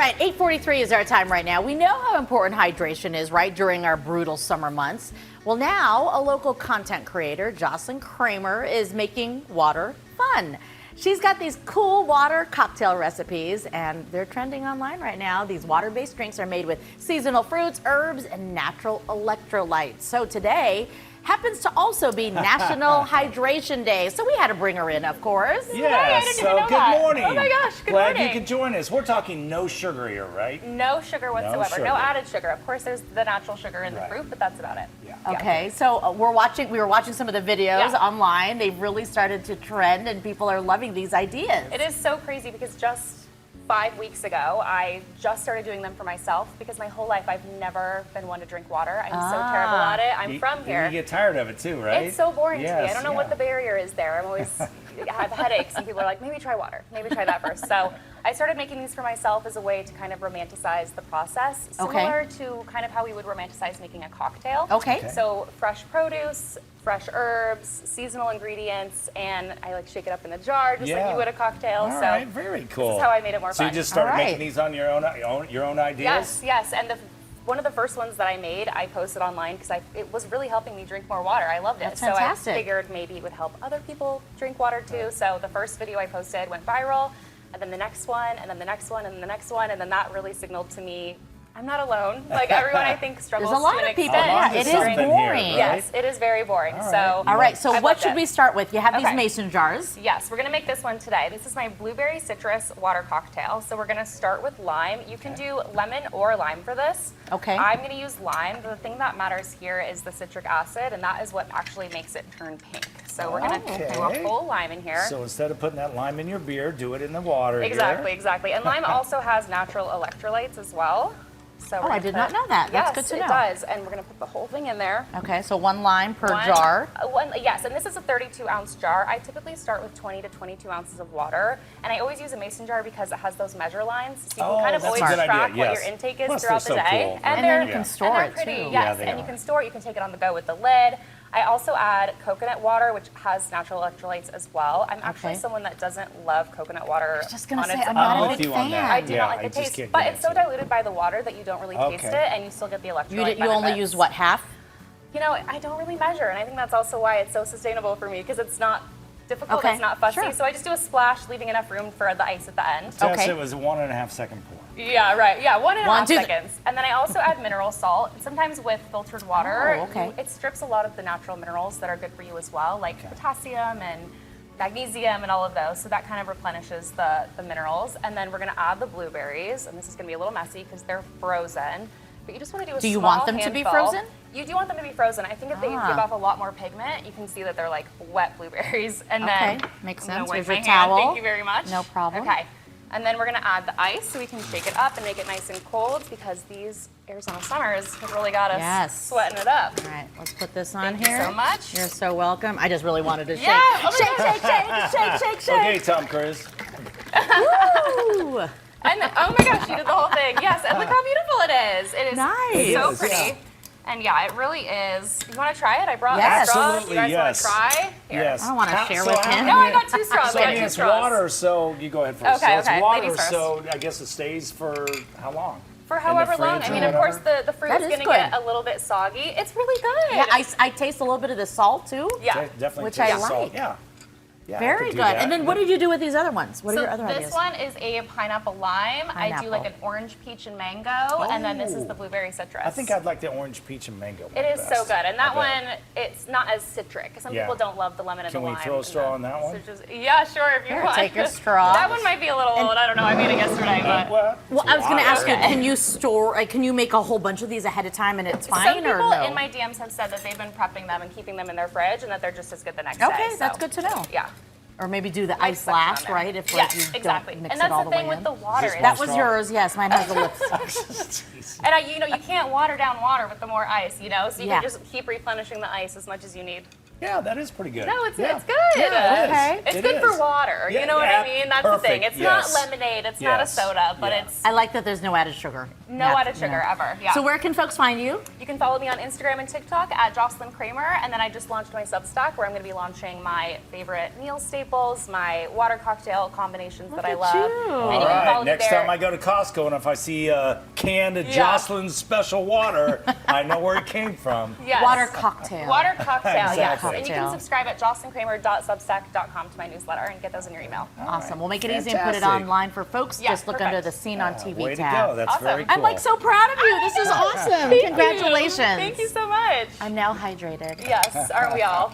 Right, 8:43 is our time right now. We know how important hydration is, right, during our brutal summer months. Well, now a local content creator, Jocelyn Kramer, is making water fun. She's got these cool water cocktail recipes, and they're trending online right now. These water-based drinks are made with seasonal fruits, herbs, and natural electrolytes. So today happens to also be National Hydration Day, so we had to bring her in, of course. Yeah, so good morning. Oh my gosh, good morning. morning. You could join us. We're talking no sugar here, right? No sugar whatsoever. sugar. No added sugar. Of course, there's the natural sugar in the fruit, but that's about it. Yeah. Okay, so we were watching some of the videos online. They've really started to trend, and people are loving these ideas. It is so crazy because just 5 weeks ago, I just started doing them for myself because my whole life I've never been one to drink water. I'm so terrible at it. I'm from here. You get tired of it too, right? It's so boring to me. I Yes, don't know what the barrier is there. I'm always I have headaches, and people are like, maybe try water. Maybe try that first. So I started making these for myself as a way to kind of romanticize the process, similar to kind of how we would romanticize making a cocktail. Okay. So fresh produce, fresh herbs, seasonal ingredients, and I like shake it up in a jar just like you would a cocktail. All right, very cool. This is how I made it more So fun. you just started All right. making these on your own ideas? Yes, yes. And one of the first ones that I made, I posted online because it was really helping me drink more water. I loved it. That's so fantastic. I figured maybe it would help other people drink water too. So the first video I posted went viral, and then the next one, and then the next one, and then the next one, and then that really signaled to me, I'm not alone. Like everyone I think struggles There's a lot to an of people. extent. Yeah, it is Something here, boring. right? Yes, it is very boring. So All right, so I what loved should it. we start with? You have these Okay. mason jars. Yes, we're gonna make this one today. This is my blueberry citrus water cocktail. So we're gonna start with lime. You can do lemon or lime for this. Okay. I'm gonna use lime. The thing that matters here is the citric acid, and that is what actually makes it turn pink. So we're gonna do a full lime in here. So instead of putting that lime in your beer, do it in the water Exactly, here. exactly. And lime also has natural electrolytes as well. So Oh, I did not know that. That's good to know. Yes, it does. And we're gonna put the whole thing in there. Okay, so one lime per jar. Yes, and this is a 32-ounce jar. I typically start with 20 to 22 ounces of water, and I always use a mason jar because it has those measure lines, so you can kind of that's always a good track idea, what yes. your intake is Plus, throughout the they're so day. cool, right? And then you can store they're it, pretty, too. Yes, Yeah, they and you are. can store it. You can take it on the go with the lid. I also add coconut water, which has natural electrolytes as well. I'm actually someone that doesn't love coconut water. Just gonna on say, its I'm not own. a with big you on fan. that. I do Yeah, not like I the just taste, can't but get it's so into it. diluted by the water that you don't really taste it, and you still get the electrolyte You only benefits. use what, half? You know, I don't really measure, and I think that's also why it's so sustainable for me, because it's not difficult, Okay, it's not fussy. sure. So I just do a splash, leaving enough room for the ice at the end. Tess, Okay. it was a 1.5 second pour. Yeah, right. Yeah, 1.5 2 seconds. And then I also add mineral salt. Sometimes with filtered water, Oh, okay. it strips a lot of the natural minerals that are good for you as well, like potassium and magnesium and all of those. So that kind of replenishes the minerals. And then we're gonna add the blueberries, and this is gonna be a little messy because they're frozen. But you just want to do a Do you small want them to be handful. frozen? You do want them to be frozen. I think if they give off a lot more pigment, you can see that they're like wet blueberries. And Okay, then makes I'm gonna sense. wipe Here's my your hand. towel. Thank you very much. No problem. Okay. And then we're gonna add the ice so we can shake it up and make it nice and cold, because these Arizona summers have really got us sweating it up. All right, let's put this on Thank you here. so much. You're so welcome. I just really wanted to shake. Yeah, oh my shake, gosh. shake, shake, shake, shake, Okay, shake. Tom Cruise. Woo! And oh my gosh, you did the whole thing. Yes, and look how beautiful it is. It is Nice. so Yes. pretty. Yeah. And yeah, it really is. You want to try it? I brought Yes. straws. Absolutely, You guys yes. want to try? Here. Yes. I don't wanna share So with how him. many- No, I got 2 straws. So I I got mean, 2 it's straws. water, so you go ahead first. Okay, so it's okay, water, ladies first. so I guess it stays for how long? For however long. fridge I or mean, of course, whatever? the fruit That is is going to good. get a little bit soggy. It's really good. Yeah, I taste a little bit of the salt too. Yeah. Definitely Which tastes I salt. like. Yeah. Yeah, I Very could good. do that. And then what did you do with these other ones? What are So your other this ideas? one is a pineapple lime. I do Pineapple. like an orange peach and mango, and then this is the blueberry citrus. I think I'd like the orange peach and mango one It is best. so good, and that I bet. one, it's not as citric. Some Yeah. people don't love the lemon and Can the we lime. throw a straw on that one? citrus. Yeah, sure, if you Here, want. take a straw. That one might be a little old. I don't know. I made it yesterday, but. Well, Well, I was going to ask you, Okay. can you store? Can you make a whole bunch of these ahead of time and it's Some fine, people or no? in my DMs have said that they've been prepping them and keeping them in their fridge, and that they're just as good the next day. Okay, that's so, good to know. Yeah. Or maybe do the Nice ice section on last, there. right? If Yes, you exactly. don't mix And it that's all the the thing way with in. the water. Is this That one was straw? yours. Yes, mine has the lips. And you can't water down water with the more ice, so you Yeah. can just keep replenishing the ice as much as you need. Yeah, that is pretty good. No, it's Yeah. good. Yeah, Okay. It's It good for is. water. Yeah, You know what yeah, I mean? That's the thing. perfect, It's yes. not lemonade. It's not a Yes. soda, but Yeah. it's I like that there's no added sugar. no Yeah, added sugar yeah. ever. Yeah. So where can folks find you? You can follow me on Instagram and TikTok at Jocelyn Kramer, and then I just launched my Substack where I'm going to be launching my favorite meal staples, my water cocktail combinations that I at love. you. And All you can follow right, me next there. time I go to Costco and if I see a canned Jocelyn's special water, I know where it came from. Yes. Water cocktail. Water cocktail, yes. Exactly. And you can subscribe at jocelynkramer.substack.com to my newsletter and get those in your email. Awesome. We'll make it easy and put it Fantastic. online for folks. Yeah, Just look under perfect. the Scene on TV Way to tab. go. That's Awesome. very cool. I'm like so proud of you. This is awesome. Congratulations. Thank you so much. I'm now hydrated. Yes, aren't we all?